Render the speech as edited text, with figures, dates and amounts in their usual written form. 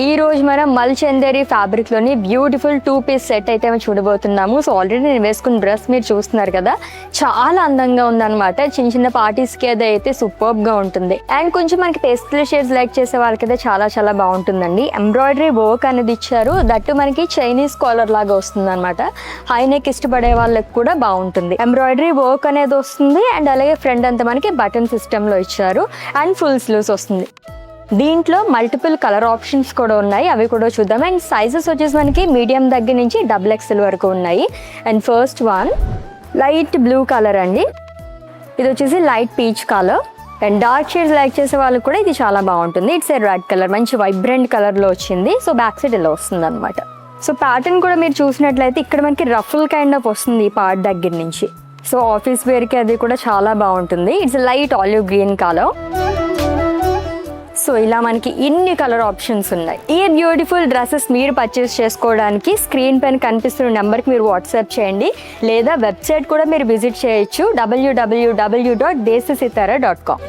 ఈ రోజు మనం మల్చందేరి ఫ్యాబ్రిక్ లోని బ్యూటిఫుల్ 2-piece సెట్ అయితే చూడబోతున్నాము. సో ఆల్రెడీ నేను వేసుకున్న డ్రెస్ మీరు చూస్తున్నారు కదా, చాలా అందంగా ఉందన్నమాట. చిన్న చిన్న పార్టీస్ కి అయితే సూపర్బ్ గా ఉంటుంది. అండ్ కొంచెం మనకి పేస్టల్ షేడ్స్ లైక్ చేసే వాళ్ళకైతే చాలా చాలా బాగుంటుందండి. ఎంబ్రాయిడరీ వర్క్ అనేది ఇచ్చారు, దట్టు మనకి చైనీస్ కాలర్ లాగా వస్తుంది అనమాట. హై నెక్ ఇష్టపడే వాళ్ళకి కూడా బాగుంటుంది. ఎంబ్రాయిడరీ వర్క్ అనేది వస్తుంది అండ్ అలాగే ఫ్రంట్ అంతా మనకి బటన్ సిస్టమ్ లో ఇచ్చారు అండ్ ఫుల్ స్లీవ్స్ వస్తుంది. దీంట్లో మల్టిపుల్ కలర్ ఆప్షన్స్ కూడా ఉన్నాయి, అవి కూడా చూద్దాం. అండ్ సైజెస్ వచ్చేసి మనకి మీడియం దగ్గర నుంచి XXL వరకు ఉన్నాయి. And first one light blue colour అండి, ఇది వచ్చేసి light peach colour. And dark shades like చేసే వాళ్ళకి కూడా ఇది చాలా బాగుంటుంది. ఇట్స్ ఏ రెడ్ కలర్, మంచి వైబ్రెంట్ కలర్లో వచ్చింది. సో బ్యాక్ సైడ్ ఇలా వస్తుంది అనమాట. సో ప్యాటర్న్ కూడా మీరు చూసినట్లయితే ఇక్కడ మనకి రఫుల్ కైండ్ ఆఫ్ వస్తుంది ఈ పార్ట్ దగ్గర నుంచి. సో ఆఫీస్ వేర్కి అది కూడా చాలా బాగుంటుంది. It's light olive green colour. So ఇలా మనకి ఇన్ని కలర్ ఆప్షన్స్ ఉన్నాయి. ఈ బ్యూటిఫుల్ డ్రెస్సెస్ మీరు పర్చేస్ చేసుకోవడానికి స్క్రీన్ పైన కనిపిస్తున్న నెంబర్కి మీరు వాట్సాప్ చేయండి, లేదా వెబ్సైట్ కూడా మీరు విజిట్ చేయొచ్చు, www.desisitara.com.